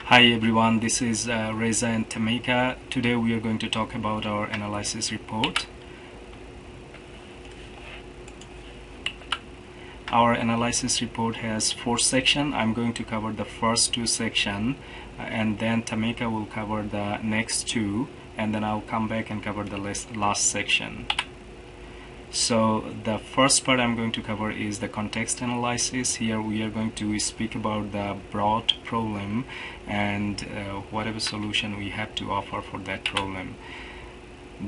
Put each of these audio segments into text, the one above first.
Hi everyone, this is Reza and Tameka. Today we are going to talk about our analysis report. Our analysis report has 4 sections. I'm going to cover the first 2 sections and then Tameka will cover the next 2, and then I'll come back and cover the last section. So the first part I'm going to cover is the context analysis. Here we are going to speak about the broad problem and whatever solution we have to offer for that problem.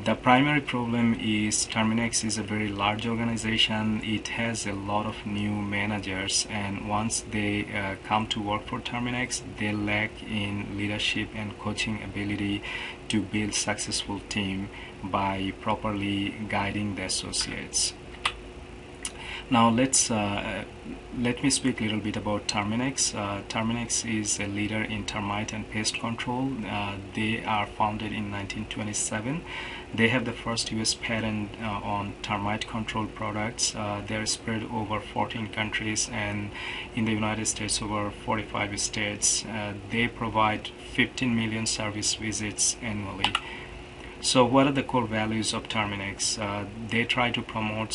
The primary problem is Terminix is a very large organization. It has a lot of new managers, and once they come to work for Terminix, they lack in leadership and coaching ability to build successful team by properly guiding the associates. Now let me speak a little bit about Terminix. Terminix is a leader in termite and pest control. They are founded in 1927. They have the first US patent on termite control products. They are spread over 14 countries, and in the United States over 45 states. They provide 15 million service visits annually. So what are the core values of Terminix? They try to promote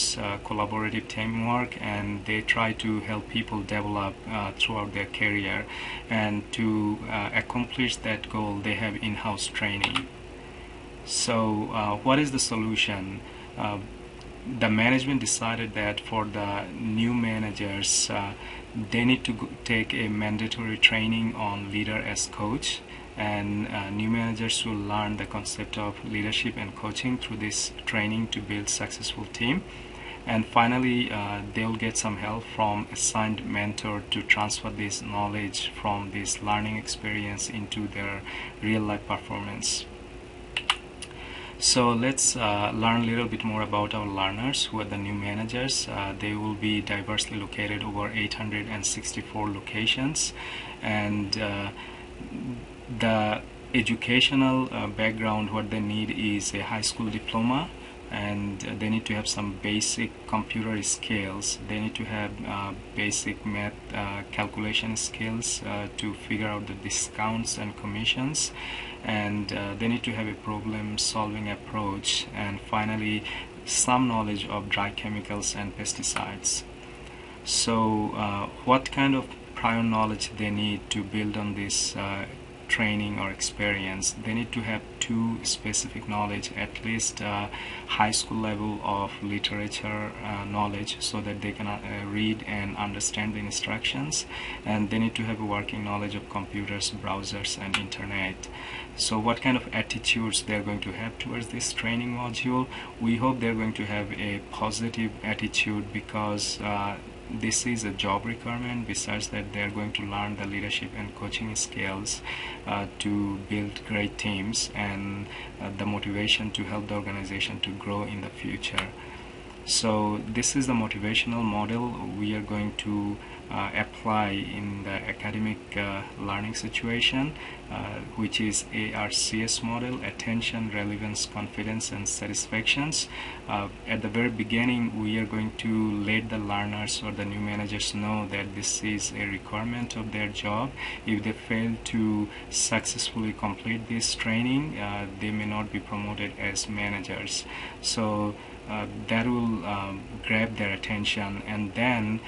collaborative teamwork, and they try to help people develop throughout their career, and to accomplish that goal they have in-house training. So what is the solution? The management decided that for the new managers they need to take a mandatory training on leader as coach, and new managers will learn the concept of leadership and coaching through this training to build successful team. And finally they will get some help from assigned mentor to transfer this knowledge from this learning experience into their real life performance. So let's learn a little bit more about our learners, who are the new managers. They will be diversely located over 864 locations, and the educational background what they need is a high school diploma, and they need to have some basic computer skills. They need to have basic math calculation skills to figure out the discounts and commissions, and they need to have a problem solving approach, and finally some knowledge of dry chemicals and pesticides. So what kind of prior knowledge they need to build on this training or experience? They need to have 2 specific knowledge, at least high school level of literature knowledge, so that they can read and understand the instructions, and they need to have a working knowledge of computers, browsers and internet. So what kind of attitudes they're going to have towards this training module? We hope they're going to have a positive attitude, because this is a job requirement. Besides that, they're going to learn the leadership and coaching skills to build great teams, and the motivation to help the organization to grow in the future. So this is the motivational model we are going to apply in the academic learning situation, which is ARCS model: attention, relevance, confidence and satisfactions. At the very beginning we are going to let the learners or the new managers know that this is a requirement of their job. If they fail to successfully complete this training, they may not be promoted as managers. So that will grab their attention, and then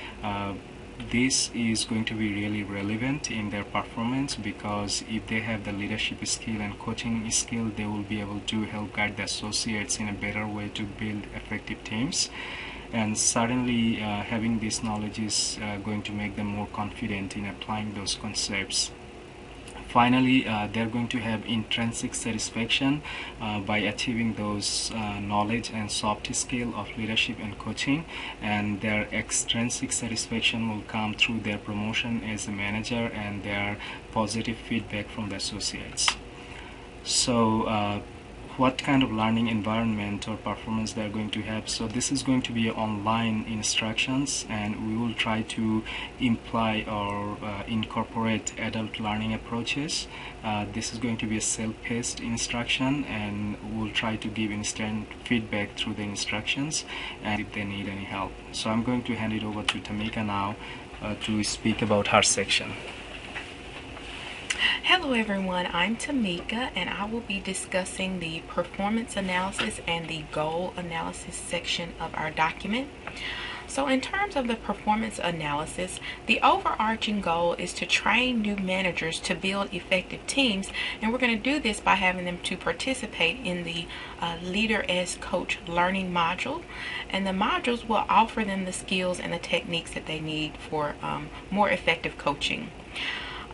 this is going to be really relevant in their performance, because if they have the leadership skill and coaching skill, they will be able to help guide the associates in a better way to build effective teams. And certainly having this knowledge is going to make them more confident in applying those concepts. Finally, they're going to have intrinsic satisfaction by achieving those knowledge and soft skill of leadership and coaching, and their extrinsic satisfaction will come through their promotion as a manager and their positive feedback from the associates. So what kind of learning environment or performance they are going to have? So this is going to be online instructions, and we will try to imply or incorporate adult learning approaches. This is going to be a self-paced instruction, and we'll try to give instant feedback through the instructions and if they need any help. So I'm going to hand it over to Tameka now to speak about her section. Hello Hello everyone, I'm Tameka and I will be discussing the performance analysis and the goal analysis section of our document. So in terms of the performance analysis, the overarching goal is to train new managers to build effective teams, and we're going to do this by having them to participate in the Leader as Coach learning module, and the modules will offer them the skills and the techniques that they need for more effective coaching.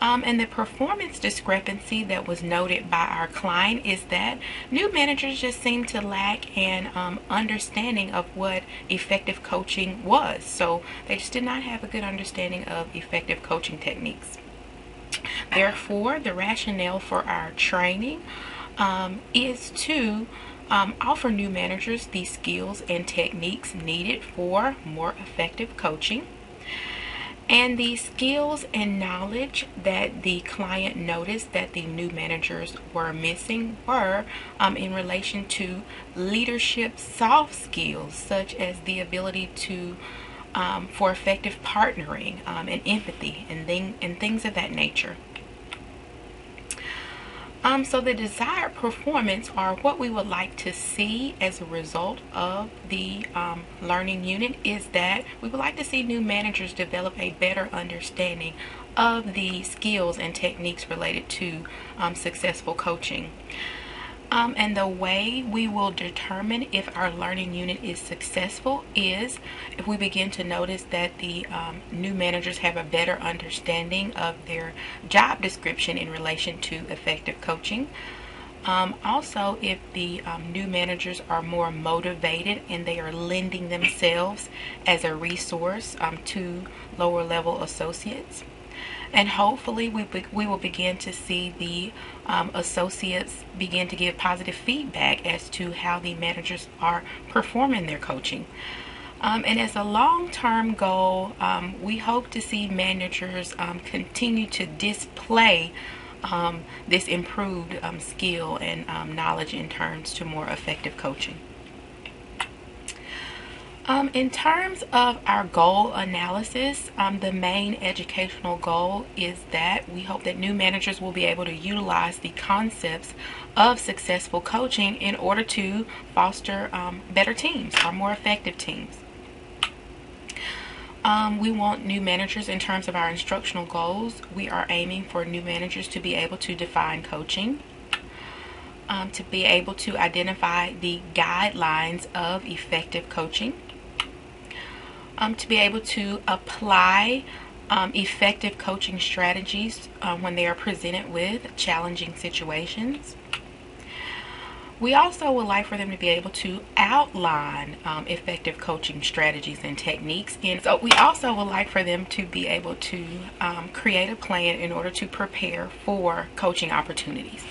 And the performance discrepancy that was noted by our client is that new managers just seem to lack an understanding of what effective coaching was. So they just did not have a good understanding of effective coaching techniques. Therefore, the rationale for our training is to offer new managers the skills and techniques needed for more effective coaching. And the skills and knowledge that the client noticed that the new managers were missing were in relation to leadership soft skills, such as the ability to for effective partnering and empathy and things of that nature. So the desired performance are what we would like to see as a result of the learning unit is that we would like to see new managers develop a better understanding of the skills and techniques related to successful coaching. And the way we will determine if our learning unit is successful is if we begin to notice that the new managers have a better understanding of their job description in relation to effective coaching. Also, if the new managers are more motivated and they are lending themselves as a resource to lower level associates. And hopefully we will begin to see the associates begin to give positive feedback as to how the managers are performing their coaching. And as a long-term goal, we hope to see managers continue to display this improved skill and knowledge in terms to more effective coaching. In terms of our goal analysis, the main educational goal is that we hope that new managers will be able to utilize the concepts of successful coaching in order to foster better teams or more effective teams. We want new managers in terms of our instructional goals. We are aiming for new managers to be able to define coaching, to be able to identify the guidelines of effective coaching, to be able to apply effective coaching strategies when they are presented with challenging situations. We also would like for them to be able to outline effective coaching strategies and techniques. And so we also would like for them to be able to create a plan in order to prepare for coaching opportunities.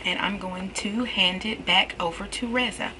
And I'm going to hand it back over to Reza.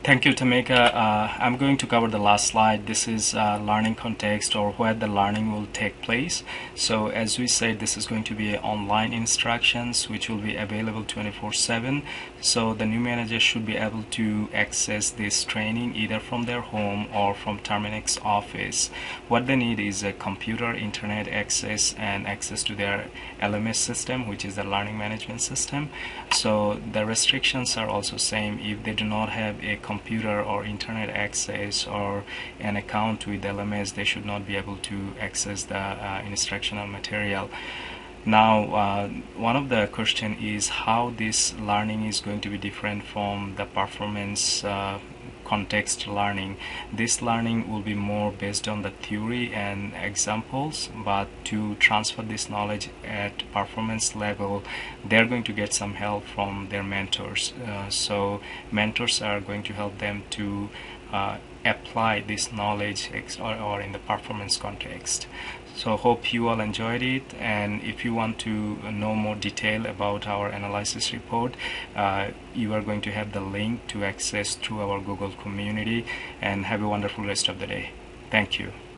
Thank you, Tameka. I'm going to cover the last slide. This is learning context, or where the learning will take place. So as we said, this is going to be online instructions which will be available 24/7. So the new manager should be able to access this training either from their home or from Terminix office. What they need is a computer, internet access, and access to their LMS system, which is the learning management system. So the restrictions are also same. If they do not have a computer or internet access or an account with LMS, they should not be able to access the instructional material. Now, one of the question is how this learning is going to be different from the performance context learning. This learning will be more based on the theory and examples, but to transfer this knowledge at performance level, they're going to get some help from their mentors. So mentors are going to help them to apply this knowledge or in the performance context. So hope you all enjoyed it, and if you want to know more detail about our analysis report, you are going to have the link to access through our Google community. And have a wonderful rest of the day. Thank you.